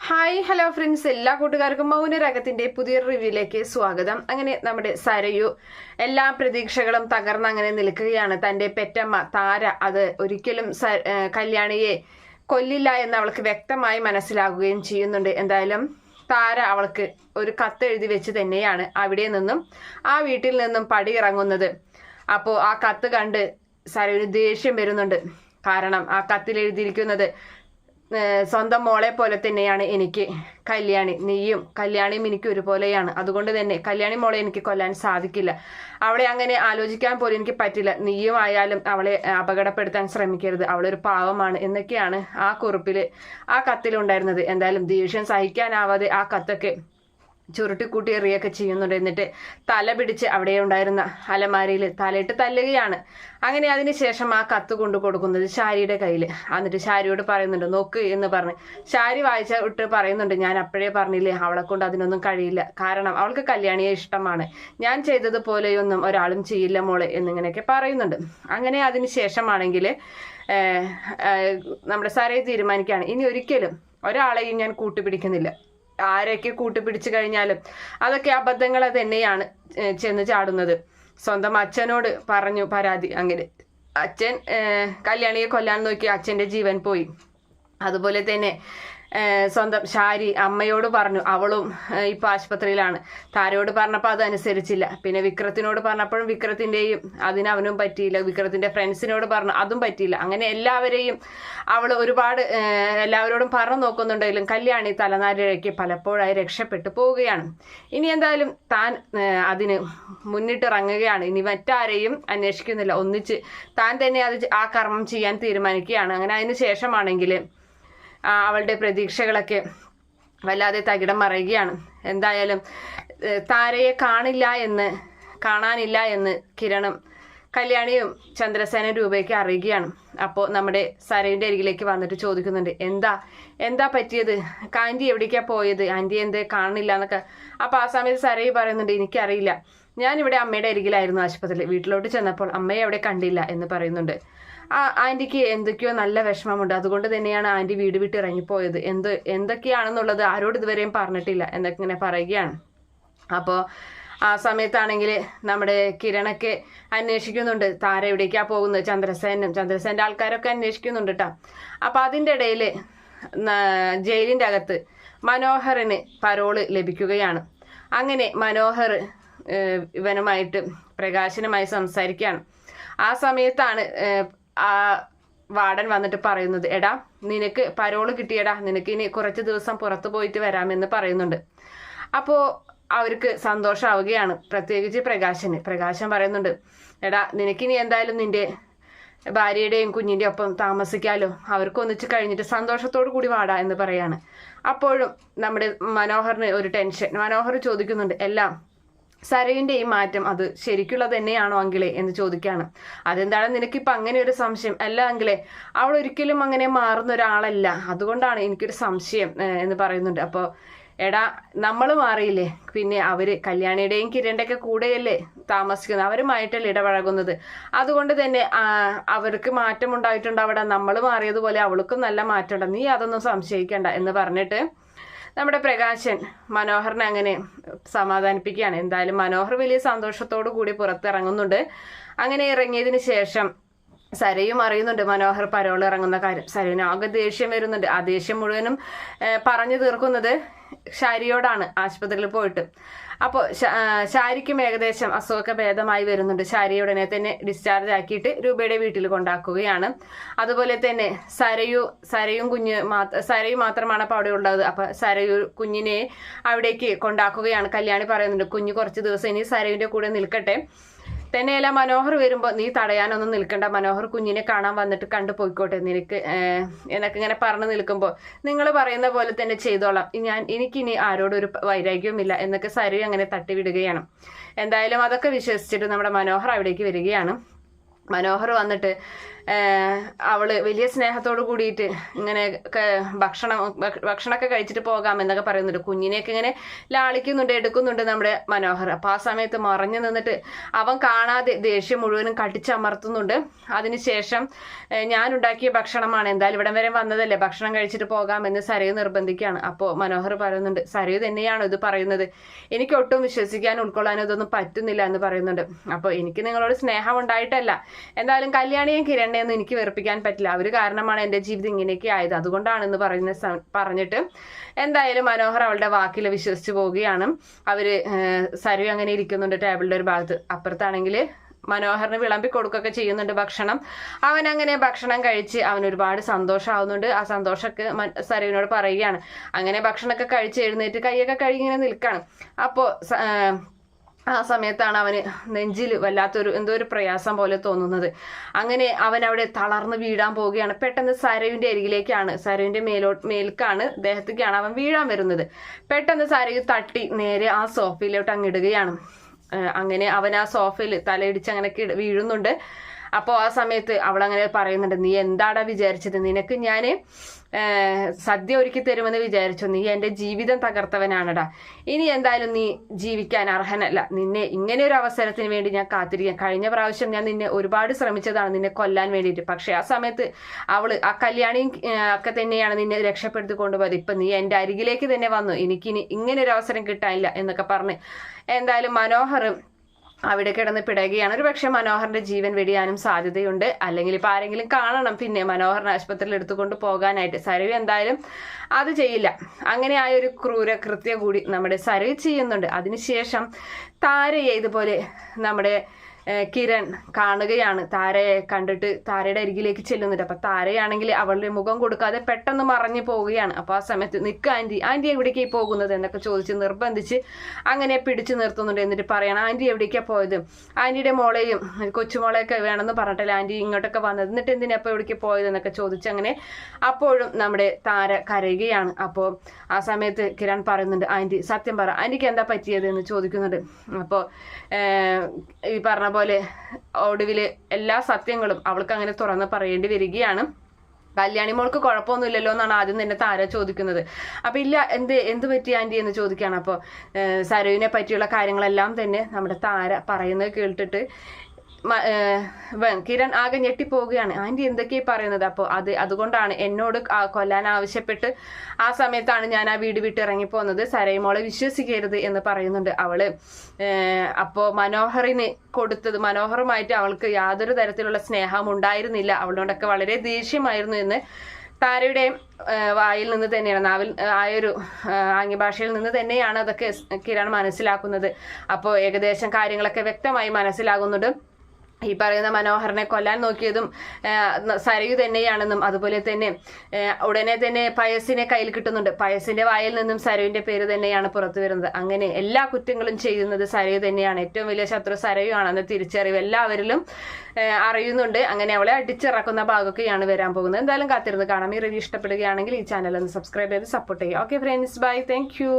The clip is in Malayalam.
ഹായ് ഹലോ ഫ്രണ്ട്സ്, എല്ലാ കൂട്ടുകാർക്കും മൗനരാഗത്തിന്റെ പുതിയൊരു റിവ്യൂയിലേക്ക് സ്വാഗതം. അങ്ങനെ നമ്മുടെ സരയു എല്ലാ പ്രതീക്ഷകളും തകർന്ന് അങ്ങനെ നിൽക്കുകയാണ്. തന്റെ പെറ്റമ്മ താര അത് ഒരിക്കലും കല്യാണിയെ കൊല്ലില്ല എന്ന് അവൾക്ക് വ്യക്തമായി മനസ്സിലാകുകയും ചെയ്യുന്നുണ്ട്. എന്തായാലും താര അവൾക്ക് ഒരു കത്ത് എഴുതി വെച്ച് തന്നെയാണ് അവിടെ നിന്നും ആ വീട്ടിൽ നിന്നും പടിയിറങ്ങുന്നത്. അപ്പോൾ ആ കത്ത് കണ്ട് സരയുവിന് ദേഷ്യം വരുന്നുണ്ട്. കാരണം ആ കത്തിൽ എഴുതിയിരിക്കുന്നത് സ്വന്തം മോളെ പോലെ തന്നെയാണ് എനിക്ക് കല്യാണി, നീയും കല്യാണിയും എനിക്ക് ഒരുപോലെയാണ്. അതുകൊണ്ട് തന്നെ കല്യാണി മോളെ എനിക്ക് കൊല്ലാൻ സാധിക്കില്ല. അവളെ അങ്ങനെ ആലോചിക്കാൻ പോലും എനിക്ക് പറ്റില്ല. നീയും ആയാലും അവളെ അപകടപ്പെടുത്താൻ ശ്രമിക്കരുത്, അവളൊരു പാവമാണ് എന്നൊക്കെയാണ് ആ കുറിപ്പില് ആ കത്തിലുണ്ടായിരുന്നത്. എന്തായാലും ദേഷ്യം സഹിക്കാനാവാതെ ആ കത്തൊക്കെ ചുരുട്ടിക്കൂട്ടി എറിയൊക്കെ ചെയ്യുന്നുണ്ട്. എന്നിട്ട് തല പിടിച്ച് അവിടെ ഉണ്ടായിരുന്ന അലമാരയിൽ തലയിട്ട് തല്ലുകയാണ്. അങ്ങനെ അതിനുശേഷം ആ കത്ത് കൊണ്ടു കൊടുക്കുന്നത് ശാരിയുടെ കയ്യിൽ. എന്നിട്ട് ശാരിയോട് പറയുന്നുണ്ട്, നോക്ക് എന്ന് പറഞ്ഞ് ശാരി വായിച്ച ഇട്ട് പറയുന്നുണ്ട്, ഞാൻ അപ്പോഴേ പറഞ്ഞില്ലേ അവളെ കൊണ്ട് അതിനൊന്നും കഴിയില്ല. കാരണം അവൾക്ക് കല്യാണിയെ ഇഷ്ടമാണ്. ഞാൻ ചെയ്തതുപോലെയൊന്നും ഒരാളും ചെയ്യില്ല മോളെ എന്നിങ്ങനെയൊക്കെ പറയുന്നുണ്ട്. അങ്ങനെ അതിനുശേഷമാണെങ്കിൽ നമ്മുടെ സരയെ തീരുമാനിക്കുകയാണ്, ഇനി ഒരിക്കലും ഒരാളെയും ഞാൻ കൂട്ടുപിടിക്കുന്നില്ല. ആരൊക്കെ കൂട്ടുപിടിച്ചു കഴിഞ്ഞാലും അതൊക്കെ അബദ്ധങ്ങൾ തന്നെയാണ് ചെന്ന് ചാടുന്നത്. സ്വന്തം അച്ഛനോട് പറഞ്ഞു പരാതി. അങ്ങനെ അച്ഛൻ കല്യാണിയെ കൊല്ലാൻ നോക്കി അച്ഛൻ്റെ ജീവൻ പോയി. അതുപോലെ തന്നെ സ്വന്തം ശാരി അമ്മയോട് പറഞ്ഞു, അവളും ഇപ്പം ആശുപത്രിയിലാണ്. താരയോട് പറഞ്ഞപ്പോൾ അതനുസരിച്ചില്ല. പിന്നെ വിക്രത്തിനോട് പറഞ്ഞപ്പോഴും വിക്രത്തിൻ്റെയും അവനും പറ്റിയില്ല. വിക്രത്തിൻ്റെ ഫ്രണ്ട്സിനോട് പറഞ്ഞു, അതും പറ്റിയില്ല. അങ്ങനെ എല്ലാവരെയും അവൾ ഒരുപാട് എല്ലാവരോടും പറഞ്ഞു നോക്കുന്നുണ്ടെങ്കിലും കല്യാണി തലനാരിഴയ്ക്ക് പലപ്പോഴായി രക്ഷപ്പെട്ടു പോവുകയാണ്. ഇനി എന്തായാലും താൻ അതിന് മുന്നിട്ടിറങ്ങുകയാണ്. ഇനി മറ്റാരെയും അന്വേഷിക്കുന്നില്ല, ഒന്നിച്ച് താൻ തന്നെ ആ കർമ്മം ചെയ്യാൻ തീരുമാനിക്കുകയാണ്. അങ്ങനെ അതിന് ശേഷമാണെങ്കിൽ അവളുടെ പ്രതീക്ഷകളൊക്കെ വല്ലാതെ തകിടം മറിയുകയാണ്. എന്തായാലും താരയെ കാണാനില്ല എന്ന് കിരണും കല്യാണിയും ചന്ദ്രസേന രൂപയ്ക്ക് അറിയുകയാണ്. അപ്പോൾ നമ്മുടെ സരയുടെ അരികിലേക്ക് വന്നിട്ട് ചോദിക്കുന്നുണ്ട്, എന്താ പറ്റിയത്, ആൻറ്റി എവിടേക്കാണ് പോയത്, ആൻറ്റി എന്തേ കാണുന്നില്ല എന്നൊക്കെ. അപ്പോൾ ആ സമയത്ത് സരയി പറയുന്നുണ്ട്, എനിക്കറിയില്ല, ഞാനിവിടെ അമ്മയുടെ അരികിലായിരുന്നു ആശുപത്രിയിൽ. വീട്ടിലോട്ട് ചെന്നപ്പോൾ അമ്മയെ അവിടെ കണ്ടില്ല എന്ന് പറയുന്നുണ്ട്. ആൻറ്റിക്ക് എന്തൊക്കെയോ നല്ല വിഷമമുണ്ട്, അതുകൊണ്ട് തന്നെയാണ് ആൻറ്റി വീട് വിട്ട് ഇറങ്ങിപ്പോയത്. എന്തൊക്കെയാണെന്നുള്ളത് ആരോട് ഇതുവരെയും പറഞ്ഞിട്ടില്ല എന്നൊക്കെ ഇങ്ങനെ പറയുകയാണ്. അപ്പോൾ ആ സമയത്താണെങ്കിൽ നമ്മുടെ കിരണൊക്കെ അന്വേഷിക്കുന്നുണ്ട് താര എവിടേക്കാണ് പോകുന്നത്. ചന്ദ്രസേൻ്റെ ആൾക്കാരൊക്കെ അന്വേഷിക്കുന്നുണ്ട് കേട്ടോ. അപ്പോൾ അതിൻ്റെ ഇടയിൽ ജയിലിൻ്റെ അകത്ത് മനോഹറിന് പരോള് ലഭിക്കുകയാണ്. അങ്ങനെ മനോഹർ ഇവനുമായിട്ട് പ്രകാശനുമായി സംസാരിക്കുകയാണ്. ആ സമയത്താണ് ആ വാർഡൻ വന്നിട്ട് പറയുന്നത്, എടാ നിനക്ക് പരോള് കിട്ടിയടാ, നിനക്ക് ഇനി കുറച്ച് ദിവസം പുറത്തു പോയിട്ട് വരാമെന്ന് പറയുന്നുണ്ട്. അപ്പോൾ അവർക്ക് സന്തോഷമാവുകയാണ്, പ്രത്യേകിച്ച് പ്രകാശൻ പറയുന്നുണ്ട്, എടാ നിനക്കിനി എന്തായാലും നിന്റെ ഭാര്യയുടെയും കുഞ്ഞിൻ്റെ ഒപ്പം താമസിക്കാലോ, അവർക്കൊന്നിച്ച് കഴിഞ്ഞിട്ട് സന്തോഷത്തോടു കൂടി വാടാ എന്ന് പറയാണ്. അപ്പോഴും നമ്മുടെ മനോഹറിന് ഒരു ടെൻഷൻ. മനോഹർ ചോദിക്കുന്നുണ്ട്, എല്ലാം സരയുടെ ഈ മാറ്റം അത് ശരിക്കുള്ളത് തന്നെയാണോ അങ്കിളെ എന്ന് ചോദിക്കുകയാണ്. അതെന്താണ് നിനക്കിപ്പോൾ അങ്ങനെ ഒരു സംശയം? അല്ല അങ്കിളെ, അവൾ ഒരിക്കലും അങ്ങനെ മാറുന്ന ഒരാളല്ല, അതുകൊണ്ടാണ് എനിക്കൊരു സംശയം എന്ന് പറയുന്നുണ്ട്. അപ്പോൾ എടാ നമ്മൾ മാറിയില്ലേ, പിന്നെ അവര് കല്യാണിയുടെയും കിരണിൻ്റെയൊക്കെ കൂടെയല്ലേ താമസിക്കുന്നത്, അവരുമായിട്ടല്ലേ ഇടപഴകുന്നത്, അതുകൊണ്ട് തന്നെ അവർക്ക് മാറ്റം ഉണ്ടായിട്ടുണ്ട്. അവിടെ നമ്മൾ മാറിയതുപോലെ അവൾക്കും നല്ല മാറ്റമുണ്ട്, നീ അതൊന്നും സംശയിക്കണ്ട എന്ന് പറഞ്ഞിട്ട് നമ്മുടെ പ്രകാശൻ മനോഹറിനെ അങ്ങനെ സമാധാനിപ്പിക്കുകയാണ്. എന്തായാലും മനോഹർ വലിയ സന്തോഷത്തോടു കൂടി പുറത്തിറങ്ങുന്നുണ്ട്. അങ്ങനെ ഇറങ്ങിയതിന് ശേഷം സരയും അറിയുന്നുണ്ട് മനോഹർ പരോൾ ഇറങ്ങുന്ന കാര്യം. സരയുന് ആകെ ദേഷ്യം വരുന്നുണ്ട്. ആ ദേഷ്യം മുഴുവനും പറഞ്ഞു തീർക്കുന്നത് ശാരിയോടാണ് ആശുപത്രിയിൽ പോയിട്ട്. അപ്പോൾ ശാരിക്കും ഏകദേശം അസുഖമൊക്കെ ഭേദമായി വരുന്നുണ്ട്. ശാരിയെ ഉടനെ തന്നെ ഡിസ്ചാർജ് ആക്കിയിട്ട് രൂപയുടെ വീട്ടിൽ കൊണ്ടാക്കുകയാണ്. അതുപോലെ തന്നെ സരയും മാത്രമാണ് അപ്പോൾ അവിടെ ഉള്ളത്. അപ്പോൾ സരയു കുഞ്ഞിനെ അവിടേക്ക് കൊണ്ടാക്കുകയാണ്. കല്യാണി പറയുന്നുണ്ട്, കുഞ്ഞ് കുറച്ച് ദിവസം ഇനി സരയുടെ കൂടെ നിൽക്കട്ടെ, തന്നെയല്ല മനോഹർ വരുമ്പോൾ നീ തടയാനൊന്നും നിൽക്കണ്ട, മനോഹർ കുഞ്ഞിനെ കാണാൻ വന്നിട്ട് കണ്ടു പോയിക്കോട്ടെ നിനക്ക് എന്നൊക്കെ ഇങ്ങനെ പറഞ്ഞു നിൽക്കുമ്പോൾ നിങ്ങൾ പറയുന്ന പോലെ തന്നെ ചെയ്തോളാം, എനിക്കിനി ആരോടൊരു വൈരാഗ്യവുമില്ല എന്നൊക്കെ സരു അങ്ങനെ തട്ടിവിടുകയാണ്. എന്തായാലും അതൊക്കെ വിശ്വസിച്ചിട്ട് നമ്മുടെ മനോഹർ അവിടേക്ക് വരികയാണ്. മനോഹർ വന്നിട്ട് അവള് വലിയ സ്നേഹത്തോട് കൂടിയിട്ട് ഇങ്ങനെ ഭക്ഷണമൊക്കെ കഴിച്ചിട്ട് പോകാം എന്നൊക്കെ പറയുന്നുണ്ട്. കുഞ്ഞിനെയൊക്കെ ഇങ്ങനെ ലാളിക്കുന്നുണ്ട്, എടുക്കുന്നുണ്ട് നമ്മുടെ മനോഹർ. അപ്പൊ ആ സമയത്ത് മറഞ്ഞു നിന്നിട്ട് അവൻ കാണാതെ ദേഷ്യം മുഴുവനും കടിച്ചമർത്തുന്നുണ്ട്. അതിനുശേഷം ഞാൻ ഉണ്ടാക്കിയ ഭക്ഷണമാണ്, എന്തായാലും ഇവിടം വരെ വന്നതല്ലേ, ഭക്ഷണം കഴിച്ചിട്ട് പോകാമെന്ന് സരയു നിർബന്ധിക്കുകയാണ്. അപ്പോൾ മനോഹർ പറയുന്നുണ്ട്, സരയു തന്നെയാണോ ഇത് പറയുന്നത്? എനിക്ക് ഒട്ടും വിശ്വസിക്കാനും ഉൾക്കൊള്ളാനും ഇതൊന്നും പറ്റുന്നില്ല എന്ന് പറയുന്നുണ്ട്. അപ്പോൾ എനിക്ക് നിങ്ങളോട് സ്നേഹം ഉണ്ടായിട്ടല്ല, എന്തായാലും കല്യാണിയും കിരണിനെയൊന്നും എനിക്ക് വെറുപ്പിക്കാൻ പറ്റില്ല, അവർ കാരണമാണ് എൻ്റെ ജീവിതം ഇങ്ങനെയൊക്കെ ആയത്, അതുകൊണ്ടാണെന്ന് പറഞ്ഞിട്ട് എന്തായാലും മനോഹർ അവളുടെ വാക്കിൽ വിശ്വസിച്ച് പോവുകയാണ്. അവര് സരയു അങ്ങനെ ഇരിക്കുന്നുണ്ട് ടേബിളിന്റെ ഒരു ഭാഗത്ത്. അപ്പുറത്താണെങ്കിൽ മനോഹറിന് വിളമ്പി കൊടുക്കുകയൊക്കെ ചെയ്യുന്നുണ്ട് ഭക്ഷണം. അവൻ അങ്ങനെ ഭക്ഷണം കഴിച്ച് അവൻ ഒരുപാട് സന്തോഷമാവുന്നുണ്ട്. ആ സന്തോഷമൊക്കെ സരയുവിനോട് പറയുകയാണ്. അങ്ങനെ ഭക്ഷണമൊക്കെ കഴിച്ച് എഴുന്നേറ്റ് കൈയൊക്കെ കഴുകി ഇങ്ങനെ നിൽക്കുകയാണ്. അപ്പോൾ ആ സമയത്താണ് അവന് നെഞ്ചിൽ വല്ലാത്തൊരു എന്തോ ഒരു പ്രയാസം പോലെ തോന്നുന്നത്. അങ്ങനെ അവൻ അവിടെ തളർന്ന് വീഴാൻ പോവുകയാണ്. പെട്ടെന്ന് സരയുവിന്റെ അരികിലേക്കാണ്, സരയുവിന്റെ മേൽക്കാണ്, ദേഹത്തേക്കാണ് അവൻ വീഴാൻ വരുന്നത്. പെട്ടെന്ന് സരയു തട്ടി നേരെ ആ സോഫയിലോട്ട് അങ്ങിടുകയാണ്. അങ്ങനെ അവൻ ആ സോഫയിൽ തലയിടിച്ച് അങ്ങനെ വീഴുന്നുണ്ട്. അപ്പോൾ ആ സമയത്ത് അവളങ്ങനെ പറയുന്നുണ്ട്, നീ എന്താടാ വിചാരിച്ചത്? നിനക്ക് ഞാൻ സദ്യ ഒരുക്കി തരുമെന്ന് വിചാരിച്ചു? നീ എൻ്റെ ജീവിതം തകർത്തവനാണടാ. ഇനി എന്തായാലും നീ ജീവിക്കാൻ അർഹനല്ല. നിന്നെ ഇങ്ങനെ ഒരു അവസരത്തിന് വേണ്ടി ഞാൻ കാത്തിരിക്കാം. കഴിഞ്ഞ പ്രാവശ്യം ഞാൻ നിന്നെ ഒരുപാട് ശ്രമിച്ചതാണ് നിന്നെ കൊല്ലാൻ വേണ്ടിയിട്ട്. പക്ഷെ ആ സമയത്ത് ആ കല്യാണിയും ഒക്കെ തന്നെയാണ് നിന്നെ രക്ഷപ്പെടുത്തി കൊണ്ടുപോയത്. ഇപ്പൊ നീ എൻ്റെ അരികിലേക്ക് തന്നെ വന്നു, എനിക്കിനി ഇങ്ങനെ ഒരു അവസരം കിട്ടാനില്ല എന്നൊക്കെ പറഞ്ഞ് എന്തായാലും മനോഹർ അവിടെ കിടന്ന് പിടയുകയാണ്. ഒരു പക്ഷെ മനോഹറിന്റെ ജീവൻ വെടിയാനും സാധ്യതയുണ്ട്. അല്ലെങ്കിൽ ഇപ്പൊ ആരെങ്കിലും കാണണം പിന്നെ മനോഹറിനെ ആശുപത്രിയിൽ എടുത്തുകൊണ്ട് പോകാനായിട്ട്. സരയു എന്തായാലും അത് ചെയ്യില്ല. അങ്ങനെ ആ ഒരു ക്രൂരകൃത്യം കൂടി നമ്മുടെ സരയു ചെയ്യുന്നുണ്ട്. അതിനുശേഷം താരയെ ഇതുപോലെ നമ്മുടെ കിരൺ കാണുകയാണ്. താരയെ കണ്ടിട്ട് താരയുടെ അരികിലേക്ക് ചെല്ലുന്നുണ്ട്. അപ്പൊ താരയാണെങ്കിൽ അവളുടെ മുഖം കൊടുക്കാതെ പെട്ടെന്ന് മറഞ്ഞു പോവുകയാണ്. അപ്പൊ ആ സമയത്ത് നിൽക്ക് ആന്റി എവിടേക്കായി പോകുന്നത് എന്നൊക്കെ ചോദിച്ച് നിർബന്ധിച്ച് അങ്ങനെ പിടിച്ചു നിർത്തുന്നുണ്ട്. എന്നിട്ട് പറയണം, ആന്റി എവിടേക്കാ പോയത്? ആന്റിയുടെ മോളെയും കൊച്ചുമോളെയൊക്കെ വേണമെന്ന് പറഞ്ഞിട്ടല്ലേ ആന്റി ഇങ്ങോട്ടൊക്കെ വന്നത്, എന്നിട്ട് എന്തിനാ അപ്പൊ എവിടേക്ക് പോയത് എന്നൊക്കെ ചോദിച്ച് അങ്ങനെ അപ്പോഴും നമ്മുടെ താര കരയുകയാണ്. അപ്പോൾ ആ സമയത്ത് കിരൺ പറയുന്നുണ്ട്, ആന്റി സത്യം പറ, ആന്റിക്ക് എന്താ പറ്റിയത് എന്ന് ചോദിക്കുന്നുണ്ട്. അപ്പോൾ ഈ പറഞ്ഞ പോലെ ഒടുവില് എല്ലാ സത്യങ്ങളും അവൾക്ക് അങ്ങനെ തുറന്ന് പറയേണ്ടി വരികയാണ്. കല്യാണി മോൾക്ക് കുഴപ്പമൊന്നുമില്ലല്ലോ എന്നാണ് ആദ്യം തന്നെ താര ചോദിക്കുന്നത്. അപ്പൊ ഇല്ല, എന്ത് പറ്റി ആന്റി എന്ന് ചോദിക്കുകയാണ്. അപ്പോൾ സരയുവിനെ പറ്റിയുള്ള കാര്യങ്ങളെല്ലാം തന്നെ നമ്മുടെ താര പറയുന്നത് കേട്ടിട്ട് കിരൺ ആകെ ഞെട്ടിപ്പോവുകയാണ്. ആന്റി എന്തൊക്കെയാ പറയുന്നത്? അപ്പോൾ അതുകൊണ്ടാണ് എന്നോട് കൊല്ലാൻ ആവശ്യപ്പെട്ട് ആ സമയത്താണ് ഞാൻ ആ വീട് വിട്ട് ഇറങ്ങിപ്പോന്നത്. സരയുമോളെ വിശ്വസിക്കരുത് എന്ന് പറയുന്നുണ്ട് അവള്. അപ്പോ മനോഹറുമായിട്ട് അവൾക്ക് യാതൊരു തരത്തിലുള്ള സ്നേഹം ഉണ്ടായിരുന്നില്ല, അവളോടൊക്കെ വളരെ ദേഷ്യമായിരുന്നു എന്ന് താരയുടെ വായിൽ നിന്ന് തന്നെയാണ്, ആയൊരു ആംഗ്യഭാഷയിൽ നിന്ന് തന്നെയാണ് അതൊക്കെ കിരൺ മനസ്സിലാക്കുന്നത്. അപ്പോൾ ഏകദേശം കാര്യങ്ങളൊക്കെ വ്യക്തമായി മനസ്സിലാകുന്നുണ്ട്. ഈ പറയുന്ന മനോഹറിനെ കൊല്ലാൻ നോക്കിയതും സരയു തന്നെയാണെന്നും അതുപോലെ തന്നെ ഉടനെ തന്നെ പയസിനെ കയ്യിൽ കിട്ടുന്നുണ്ട്. പയസിന്റെ വായിൽ നിന്നും സരയുവിന്റെ പേര് തന്നെയാണ് പുറത്തു വരുന്നത്. അങ്ങനെ എല്ലാ കുറ്റങ്ങളും ചെയ്യുന്നത് സരയു തന്നെയാണ്. ഏറ്റവും വലിയ ശത്രു സരയു ആണെന്ന് തിരിച്ചറിവ് എല്ലാവരിലും അറിയുന്നുണ്ട്. അങ്ങനെ അവളെ അടിച്ചിറക്കുന്ന ഭാഗമൊക്കെയാണ് വരാൻ പോകുന്നത്. എന്തായാലും കാത്തിരുന്ന് കാണാം. ഈ റിവ്യൂ ഇഷ്ടപ്പെടുകയാണെങ്കിൽ ഈ ചാനൽ ഒന്ന് സബ്സ്ക്രൈബ് ചെയ്ത് സപ്പോർട്ട് ചെയ്യുക. Okay friends, bye, thank U.